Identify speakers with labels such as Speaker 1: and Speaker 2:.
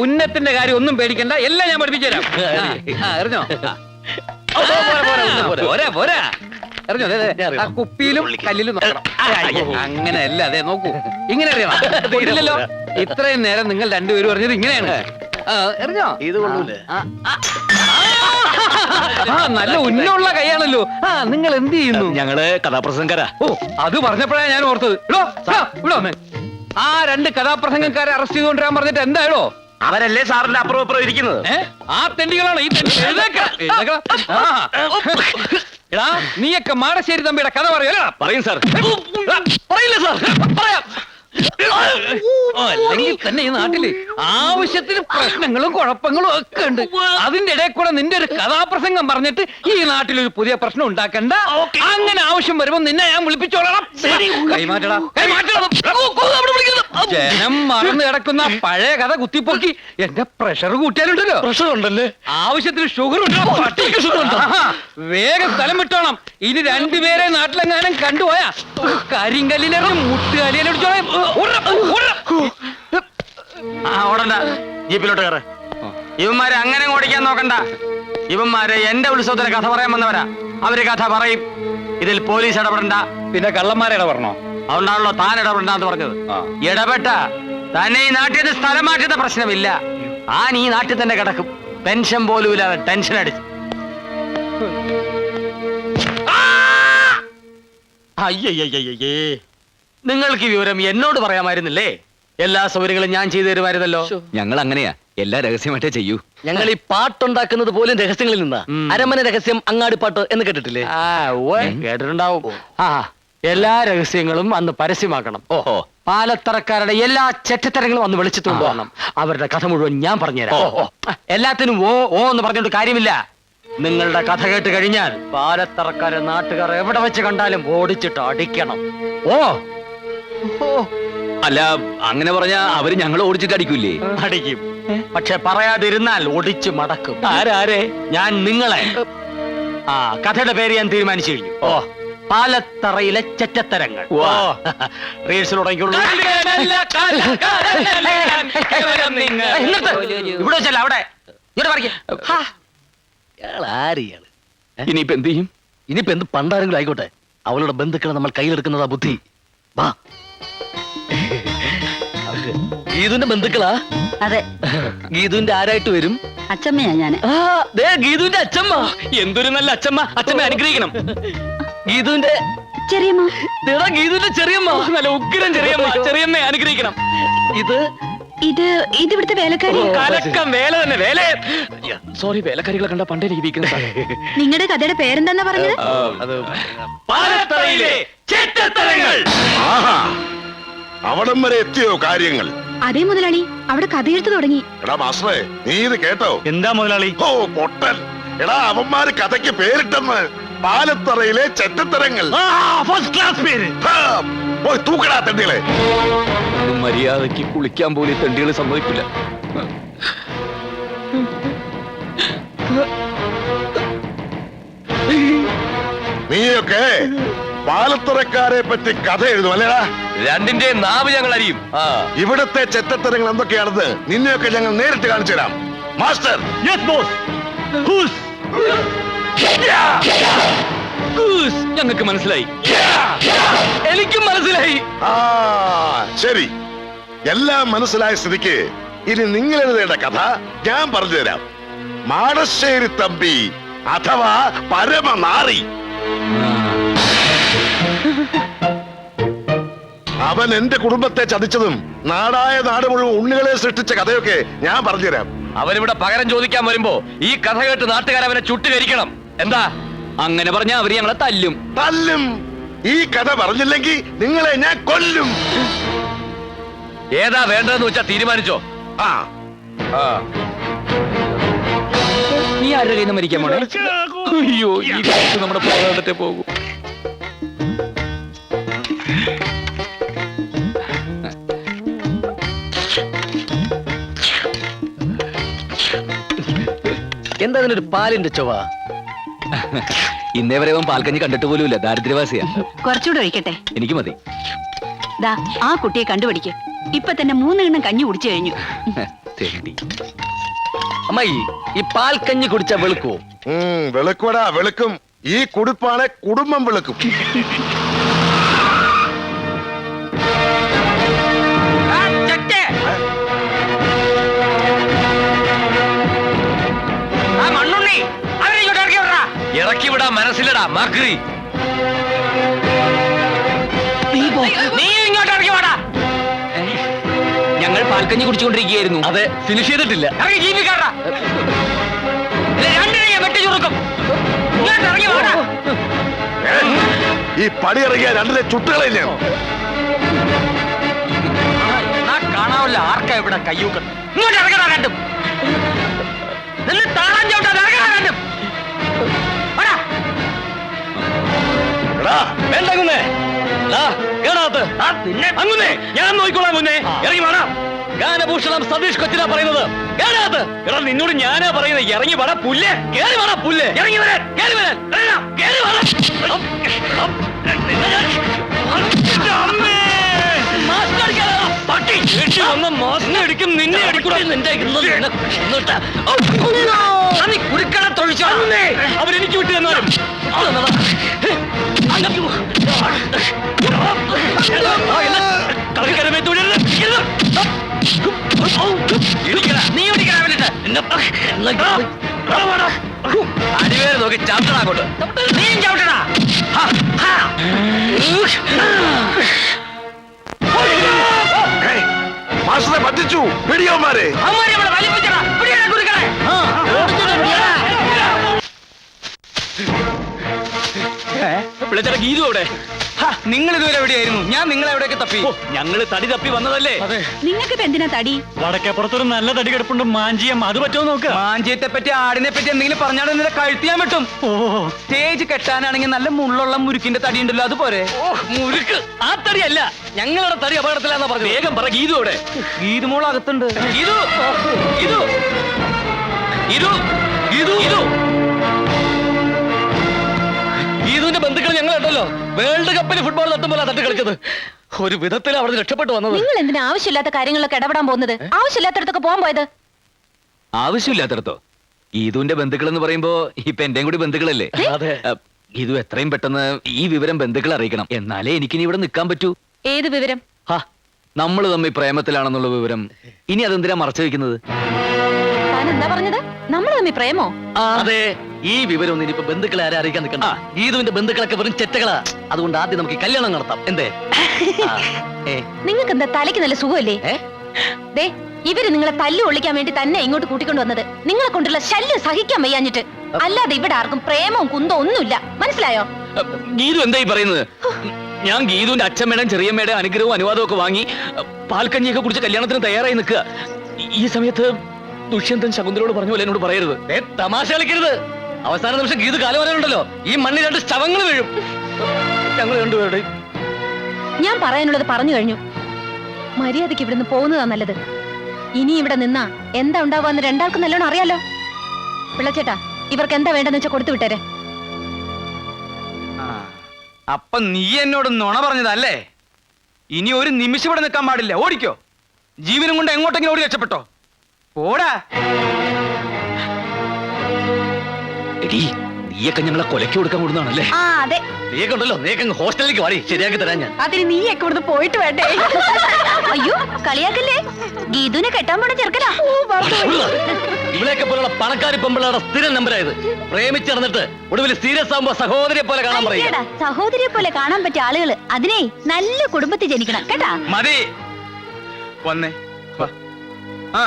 Speaker 1: ഉന്നത്തിന്റെ കാര്യം ഒന്നും പേടിക്കണ്ട, എല്ലാം ഞാൻ പഠിപ്പിച്ചു തരാം. എറിഞ്ഞോ? പോരാ പോരാ, എറിഞ്ഞോ? ആ കുപ്പിയിലും കല്ലിലും നോക്കണം. അങ്ങനെയല്ല, അതെ നോക്കൂ, ഇങ്ങനെ അറിയണം. ഇല്ലല്ലോ, ഇത്രയും നേരം നിങ്ങൾ രണ്ടുപേരും പറഞ്ഞത് ഇങ്ങനെയാണ്. എറിഞ്ഞോ?
Speaker 2: ഇത് കൊള്ളൂലേ?
Speaker 1: നല്ല ഉന്നുള്ള കൈയാണല്ലോ. നിങ്ങൾ എന്ത് ചെയ്യുന്നു?
Speaker 2: ഞങ്ങള് കഥാപ്രസംഗരാ.
Speaker 1: ഓ, അത് പറഞ്ഞപ്പോഴാണ് ഞാൻ ഓർത്തത്. ആ രണ്ട് കഥാപ്രസംഗക്കാരെ അറസ്റ്റ് ചെയ്തുകൊണ്ടിരാൻ പറഞ്ഞിട്ട് എന്തായാലോ?
Speaker 2: അവരല്ലേ സാറിന്റെ അപ്പുറം അപ്പുറം ഇരിക്കുന്നത്?
Speaker 1: ആ തെണ്ടികളാണോ ഈ തെണ്ടി? എടാ, നീയൊക്കെ മാടശ്ശേരി തമ്പിയുടെ കഥ പറയല്ലോ.
Speaker 2: പറയും സാർ.
Speaker 1: പറയില്ല സാർ, പറയാം. അല്ലെങ്കിൽ തന്നെ ഈ നാട്ടില് ആവശ്യത്തിന് പ്രശ്നങ്ങളും കുഴപ്പങ്ങളും ഒക്കെ ഉണ്ട്. അതിന്റെ ഇടയിൽ കൂടെ നിന്റെ ഒരു കഥാപ്രസംഗം പറഞ്ഞിട്ട് ഈ നാട്ടിലൊരു പുതിയ പ്രശ്നം ഉണ്ടാക്കണ്ട. അങ്ങനെ ആവശ്യം വരുമ്പോ നിന്നെ ഞാൻ വിളിപ്പിച്ചോളാം. കൈമാറ്റടാ, ജനം മറന്നു കിടക്കുന്ന പഴയ കഥ കുത്തിപ്പൊക്കി എന്റെ പ്രഷർ കൂട്ടിയാലുണ്ടല്ലോ.
Speaker 2: പ്രഷർ ഉണ്ടല്ലേ?
Speaker 1: ആവശ്യത്തിന് ഷുഗർ ഉണ്ടോ? വേഗം സ്ഥലം വിട്ടോണം. ഇനി രണ്ടുപേരെ നാട്ടിലെങ്ങാനും കണ്ടുപോയാ കരിങ്കല്ലിനെ മുട്ടുകാലിയോടെ
Speaker 2: ഓടണ്ട, ജീപ്പിലോട്ട് കയറ്. ഇവന്മാരെ അങ്ങനെ ഓടിക്കാൻ നോക്കണ്ട. ഇവന്മാരെ എന്റെ ഉത്സവത്തിന് കഥ പറയാൻ വന്നവരാ. അവര് കഥ പറയും. ഇതിൽ പോലീസ് ഇടപെടണ്ട.
Speaker 1: പിന്നെ കള്ളന്മാരെ ഇടപെടണോ?
Speaker 2: അതുകൊണ്ടാണല്ലോ താൻ ഇടപെടണ്ടെന്ന് പറഞ്ഞത്. ഇടപെട്ട തന്നെ ഈ നാട്ടിൽ നിന്ന് സ്ഥലം മാറ്റുന്ന പ്രശ്നമില്ല. താൻ ഈ നാട്ടിൽ തന്നെ കിടക്കും. പെൻഷൻ പോലും ഇല്ല, ടെൻഷൻ അടിച്ച്. അയ്യയ്യേ, നിങ്ങൾക്ക് ഈ വിവരം എന്നോട് പറയാമായിരുന്നില്ലേ? എല്ലാ സൗകര്യങ്ങളും ഞാൻ ചെയ്തു തരുമായിരുന്നല്ലോ.
Speaker 1: ഞങ്ങൾ അങ്ങനെയാ, എല്ലാം രഹസ്യമായിട്ടേ ചെയ്യൂ.
Speaker 3: ഞങ്ങൾ ഈ പാട്ടുണ്ടാക്കുന്നത് പോലും രഹസ്യങ്ങളിൽ നിന്നാ. അരമന രഹസ്യം, അങ്ങാടിപ്പാട്ട് എന്ന് കേട്ടിട്ടില്ലേ?
Speaker 2: കേട്ടിട്ടുണ്ടാവും. എല്ലാ രഹസ്യങ്ങളും അന്ന് പരസ്യമാക്കണം. ഓഹോ, പാലത്തറക്കാരുടെ എല്ലാ ചെറ്റത്തരങ്ങളും അന്ന് വെളിച്ചത്ത് കൊണ്ടുവരണം. അവരുടെ കഥ മുഴുവൻ ഞാൻ പറഞ്ഞുതരാം. എല്ലാത്തിനും ഓ ഓ എന്ന് പറഞ്ഞോണ്ട് കാര്യമില്ല. നിങ്ങളുടെ കഥ കേട്ട് കഴിഞ്ഞാൽ പാലത്തറക്കാരെ നാട്ടുകാർ എവിടെ വെച്ച് കണ്ടാലും ഓടിച്ചിട്ട് അടിക്കണം. ഓ
Speaker 1: അല്ല, അങ്ങനെ പറഞ്ഞാ അവര് ഞങ്ങൾ ഓടിച്ചിട്ട് അടിക്കൂലേ?
Speaker 2: അടിക്കും. പക്ഷെ പറയാതിരുന്നാൽ ഒടിച്ചു മടക്കും. ആരാരെ? ഞാൻ നിങ്ങളെ. കഥയുടെ പേര് ഞാൻ തീരുമാനിച്ചു കഴിഞ്ഞു. ഓ, പാലത്തറയിലെ ചെറ്റത്തരങ്ങൾ. റീൽസിൽ തുടങ്ങിയുള്ളൂ. ഇവിടെ വെച്ചല്ല, അവിടെ.
Speaker 1: ഇനിയിപ്പോ എന്ത് ചെയ്യും?
Speaker 3: ഇനിയിപ്പോ എന്ത് പണ്ടാരെങ്കിലും ആയിക്കോട്ടെ, അവളുടെ ബന്ധുക്കളെ നമ്മൾ കയ്യിലെടുക്കുന്നതാ ബുദ്ധി. വാ. ഗീതുവിന്റെ ബന്ധുക്കളാ?
Speaker 4: അതെ.
Speaker 3: ഗീതുവിന്റെ ആരായിട്ട് വരും?
Speaker 4: അച്ചമ്മയാ ഞാന്.
Speaker 3: ഗീതുവിന്റെ അച്ഛമ്മ.
Speaker 2: എന്തൊരു നല്ല അച്ഛമ്മ. അച്ഛമ്മ അനുഗ്രഹിക്കണം.
Speaker 3: ഗീതുവിന്റെ
Speaker 4: ചെറിയമ്മ.
Speaker 3: ഗീതുവിന്റെ ചെറിയമ്മ.
Speaker 2: നല്ല ഉഗ്രം ചെറിയമ്മ. ചെറിയമ്മ അനുഗ്രഹിക്കണം.
Speaker 4: ഇത് ഇവിടുത്തെ വേലക്കാരി.
Speaker 2: കലക്കം വേല തന്നെ. വേല. സോറി, വേലക്കാരികളെ കണ്ട പണ്ടേ ഇരിക്കുന്നത്.
Speaker 4: നിങ്ങളുടെ കഥയുടെ പേരെന്താ പറഞ്ഞത്?
Speaker 2: പാലത്തറയിലെ ചെറ്റത്തരങ്ങൾ.
Speaker 5: അവിടം വരെ എത്തിയോ കാര്യങ്ങൾ?
Speaker 4: അതേ മുതലാളി, അവിടെ കഥയെഴുത്ത് തുടങ്ങി.
Speaker 5: എടാ മാസ്റ്ററെ, നീ ഇത് കേട്ടോ?
Speaker 2: എന്താ മുതലാളി?
Speaker 5: ഓ പൊട്ടൻ. എടാ, അവന്മാര് കഥയ്ക്ക് പേരിട്ടെന്ന്. പാലത്തറയിലെ ചെറ്റത്തരങ്ങൾ.
Speaker 2: ഫസ്റ്റ് ക്ലാസ് പേര്.
Speaker 5: പോയി തൂക്കടാ തെണ്ടികളെ.
Speaker 1: മര്യാദക്ക് കുളിക്കാൻ പോലും തെണ്ടികൾ സമ്മതിക്കില്ല.
Speaker 5: നീയൊക്കെ പാലത്തറക്കാരെ പറ്റി കഥ എഴുതും അല്ലേടാ?
Speaker 1: രണ്ടിന്റെ നാവ് ഞങ്ങൾ അറിയും.
Speaker 5: ഇവിടത്തെ ചെറ്റത്തരങ്ങൾ എന്തൊക്കെയാണെന്ന് നിന്നെയൊക്കെ ഞങ്ങൾ നേരിട്ട് കാണിച്ചു തരാം. മാസ്റ്റർ.
Speaker 2: Yes boss.
Speaker 1: ഞങ്ങൾക്ക് മനസ്സിലായി. എനിക്കും മനസ്സിലായി.
Speaker 5: ശരി, എല്ലാം മനസ്സിലായ സ്ഥിതിക്ക് ഇനി നിങ്ങൾ എഴുതേണ്ട കഥ ഞാൻ പറഞ്ഞുതരാം. മാടശ്ശേരി തമ്പി അഥവാ പരമനാറി. അവൻ എന്റെ കുടുംബത്തെ ചതിച്ചതും നാടായ നാട് മുഴുവൻ ഉണ്ണികളെ സൃഷ്ടിച്ച കഥയൊക്കെ ഞാൻ പറഞ്ഞുതരാം.
Speaker 1: അവരിവിടെ പകരം ചോദിക്കാൻ വരുമ്പോ ഈ കഥ കേട്ട് നാട്ടുകാരവനെ ചുട്ടുകരിക്കണം. എന്താ? അങ്ങനെ പറഞ്ഞാ അവര് ഞങ്ങളെ തല്ലും.
Speaker 5: തല്ലും. ഈ കഥ പറഞ്ഞില്ലെങ്കിൽ നിങ്ങളെ ഞാൻ കൊല്ലും.
Speaker 1: ഏതാ വേണ്ടതെന്ന് വെച്ചാ തീരുമാനിച്ചോ. നീ ആരുടെ കയ്യിൽ നിന്ന് മരിക്കാൻ പോണേ? അയ്യോ, ഈ കാലത്ത് നമ്മുടെ പോരാട്ടത്തെ പോകും.
Speaker 3: എന്താ അതിനൊരു പാലിന്റെ ചൊവ്വ?
Speaker 1: ഇന്നേ വരെ അവൻ പാൽക്കഞ്ഞി കണ്ടിട്ട് പോലുമില്ല. ദാരിദ്ര്യവാസിയാ.
Speaker 4: കുറച്ചുകൂടെ ഒഴിക്കട്ടെ?
Speaker 1: എനിക്ക് മതി.
Speaker 4: ആ കുട്ടിയെ കണ്ടുപിടിക്ക്. ഇപ്പൊ തന്നെ 3 എണ്ണം കഞ്ഞി കുടിച്ചു കഴിഞ്ഞു.
Speaker 3: അമ്മായി ഈ പാൽക്കഞ്ഞി കുടിച്ച വെളുക്കുവോ?
Speaker 5: വെളുക്കുവടാ, വെളുക്കും. ഈ കുടിപ്പാണ് കുടുംബം വെളുക്കും.
Speaker 1: ഇറക്കി വിടാ, മനസ്സിലടാ മക്രി.
Speaker 2: നീ ഇങ്ങോട്ട് ഇറങ്ങി വാടാ. ഞങ്ങൾ പാൽക്കഞ്ഞി കുടിച്ചുകൊണ്ടിരിക്കുകയായിരുന്നു.
Speaker 3: അതെ, ഫിനിഷ് ചെയ്തിട്ടില്ല.
Speaker 2: ഇറങ്ങി ജീവിക്കാറാ. രണ്ടിനെ വെട്ടി ചുരുക്കും. ഇങ്ങോട്ട് ഇറങ്ങി വാടാ.
Speaker 5: ഈ പടി ഇറങ്ങിയ രണ്ടിനെ ചുട്ടുകളെ ഞാൻ.
Speaker 2: കാണാവില്ല ആർക്കാ ഇവിടെ കയ്യൂക്കുന്നത്. ഇങ്ങോട്ട് ഇറങ്ങണ രണ്ടും. നിന്ന് താളം ചവിട്ടാതെ ഇറങ്ങണ രണ്ടും.
Speaker 3: വേണ്ട കുന്നേ, അങ്ങനെ ഞാൻ നോക്കിക്കോളാം. മുന്നേ ഇറങ്ങി വേണം. ഗാനഭൂഷണം സതീഷ് കൊച്ചിനാ പറയുന്നത്. എടാ നിന്നോട് ഞാനാ പറയുന്നത്, ഇറങ്ങി വേണം. പുല്ല് കേറി വേണം. പുല്ല് ഇറങ്ങി വരാൻ, കേറി വരാൻ, കേറി വേണം. പട്ടി വന്ന് മാസിനെ അടിക്കും, നിന്നെ അടിക്കൂടാ. നിന്റെ കുരുക്കള തൊഴിച്ചു അവരെനിക്ക് വിട്ടു തന്നാലും
Speaker 2: അടിവേര് നോക്കി ചവിട്ടണ അങ്ങോട്ട്. നീയും ചവിട്ടണ.
Speaker 5: മാഷിനെ പറ്റിച്ചു പിടിയോമാരെ.
Speaker 2: അവന്മാരെ ഇവിടെ വലിപ്പിച്ചടാ. പിടിയടാ കുരുക്കളെ.
Speaker 3: വിളിച്ചട ഗീതു അവിടെ.
Speaker 2: നിങ്ങൾ ഇതുവരെ എവിടെയായിരുന്നു? ഞാൻ നിങ്ങളെ എവിടെയൊക്കെ തപ്പി.
Speaker 3: ഞങ്ങള് തടി തപ്പി വന്നതല്ലേ.
Speaker 4: നിങ്ങൾക്ക് ഇപ്പൊ എന്തിനാ തടി?
Speaker 3: വടക്കേപ്പുറത്തൊരു നല്ല തടി കിടപ്പുണ്ട്, മാഞ്ചിയം. അത് പറ്റുമോ നോക്ക്.
Speaker 2: മാഞ്ചിയത്തെ പറ്റി ആടിനെ പറ്റി എന്തെങ്കിലും പറഞ്ഞാൽ നിന്നെ കഴുത്തിയാൻ പറ്റും. സ്റ്റേജ് കെട്ടാനാണെങ്കിൽ നല്ല മുള്ളുള്ള മുരുക്കിന്റെ തടി ഉണ്ടല്ലോ, അതുപോലെ.
Speaker 3: മുരുക്ക് ആ തടിയല്ല, ഞങ്ങളുടെ തടി അപകടത്തിലാന്നാ പറഞ്ഞു. വേഗം പറ ഗീതു അവിടെ.
Speaker 2: ഗീതുമോൾ അകത്തുണ്ട്.
Speaker 3: ഗീതു, ഗീതു, ഗീതു, ഗീതു, ഗീതു. ഗീതുവിന്റെ ബന്ധുക്കൾ ഞങ്ങളുണ്ടല്ലോ. വേൾഡ് കപ്പിൽ ഫുട്ബോൾ തട്ടുമ്പോൾ തട്ടി കളിച്ചത്. ഒരു വിധത്തിൽ അവിടെ രക്ഷപ്പെട്ടു വന്നത്.
Speaker 4: നിങ്ങൾ എന്തിനാ ആവശ്യമില്ലാത്ത കാര്യങ്ങളിലൊക്കെ ഇടപെടാൻ പോകുന്നത്? ആവശ്യമില്ലാത്തടത്തൊക്കെ പോകാൻ പോയത്?
Speaker 1: ആവശ്യമില്ലാത്തടത്തോ? ഗീതുവിന്റെ ബന്ധുക്കൾ എന്ന് പറയുമ്പോ ഇപ്പൊ എന്റെയും കൂടി ബന്ധുക്കളല്ലേ?
Speaker 3: അതെ.
Speaker 1: ഗീതു എത്രയും പെട്ടെന്ന് ഈ വിവരം ബന്ധുക്കളെ അറിയിക്കണം. എന്നാലേ എനിക്കിനി ഇവിടെ നിൽക്കാൻ പറ്റൂ.
Speaker 4: ഏത് വിവരം?
Speaker 1: നമ്മൾ തമ്മിൽ പ്രേമത്തിലാണെന്നുള്ള വിവരം. ഇനി അതെന്തിനാ മറച്ചു വെക്കുന്നത്?
Speaker 4: താൻ എന്താ പറഞ്ഞത്? നമ്മൾ തമ്മിൽ പ്രേമോ?
Speaker 3: അതെ, ഈ വിവരം ഒന്നും ഇനിയിപ്പോ ബന്ധുക്കളെ ആരെ അറിയിക്കാൻ നിൽക്കണ്ട. ഗീതുവിന്റെ ബന്ധുക്കളൊക്കെ വെറും ചെറ്റകളാ. അതുകൊണ്ട് ആദ്യം നമുക്ക് കല്യാണം നടത്താം. എന്തേ?
Speaker 4: നിങ്ങൾക്ക് എന്താ തലയ്ക്ക് നല്ല സുഖമല്ലേ? ദേ, ഇവര് നിങ്ങളെ തല്ലു ഒളിക്കാൻ വേണ്ടി തന്നെ ഇങ്ങോട്ട് കൂട്ടിക്കൊണ്ട് വന്നത്. നിങ്ങളെ കൊണ്ടുള്ള ശല്യം സഹിക്കാൻ വയ്യാഞ്ഞിട്ട്. അല്ലാതെ ഇവിടെ ആർക്കും പ്രേമവും കുന്തോ ഒന്നുമില്ല. മനസ്സിലായോ?
Speaker 1: ഗീതു എന്തായി പറയുന്നത്? ഞാൻ ഗീതുവിന്റെ അച്ഛമ്മയുടെയും ചെറിയമ്മയുടെ അനുഗ്രഹവും അനുവാദവും ഒക്കെ വാങ്ങി പാൽക്കഞ്ഞിയൊക്കെ കുടിച്ച് കല്യാണത്തിന് തയ്യാറായി നിൽക്കുക. ഈ സമയത്ത് ദുഷ്യന്തൻ ശകുന്തളോട് പറഞ്ഞ പോലെ എന്നോട് പറയരുത്.
Speaker 3: തമാശ കളിക്കരുത്. അവസാന നിമിഷം ഗീതു കാലുവാനുണ്ടല്ലോ, ഈ മണ്ണിൽ 2 ശവങ്ങൾ വീഴും. ഞങ്ങൾ രണ്ടുപേരുടെ.
Speaker 4: ഞാൻ പറയാനുള്ളത് പറഞ്ഞു കഴിഞ്ഞു. മര്യാദയ്ക്ക് ഇവിടുന്ന് പോകുന്നതാ നല്ലത്. ഇനി ഇവിടെ നിന്നാ എന്താ ഉണ്ടാവാന്ന് രണ്ടാൾക്കും നല്ലോണം അറിയാലോ. പിള്ളച്ചേട്ടാ, ഇവർക്ക് എന്താ വേണ്ടെന്ന് വെച്ചാൽ കൊടുത്തു വിട്ടേരെ.
Speaker 2: അപ്പൊ നീ എന്നോട് നുണ പറഞ്ഞതല്ലേ? ഇനി ഒരു നിമിഷം ഇവിടെ നിൽക്കാൻ പാടില്ല. ഓടിക്കോ. ജീവനും കൊണ്ട് എങ്ങോട്ടെങ്കിലും ഓടി രക്ഷപ്പെട്ടോ. ഓടാ.
Speaker 1: എടീ, നീയൊക്കെ ഞങ്ങളെ കൊലയ്ക്ക് കൊടുക്കാൻ കൊടുക്കുന്നതാണല്ലേ?
Speaker 4: ആ അതെ.
Speaker 3: നീയൊക്കെ ഉണ്ടല്ലോ, നീയൊക്കെ ഹോസ്റ്റലിലേക്ക് വാടി, ശരിയാക്കി തരാൻ ഞാൻ.
Speaker 4: അതിന് നീയൊക്കെ ഇവിടുന്ന് പോയിട്ട് വേണ്ടേ? അയ്യോ, കളിയാക്കല്ലേ. ഗീതുവിനെ കെട്ടാൻ പോണ ചെറുക്കനാ.
Speaker 3: ഇവിടെയൊക്കെ പോലുള്ള പണക്കാരി പെമ്പിളയുടെ സ്ഥിരം നമ്പരായത്. പ്രേമിച്ച് നടന്നിട്ട് ഒടുവിൽ സീരിയസ് ആകുമ്പോ സഹോദരിയെ പോലെ കാണാൻ പറയുക.
Speaker 4: സഹോദരിയെ പോലെ കാണാൻ പറ്റിയ ആളുകള് അതിനെ നല്ല കുടുംബത്തിൽ ജനിക്കണം കേട്ടാ.
Speaker 2: മതി. വന്നേ. വാ. ആ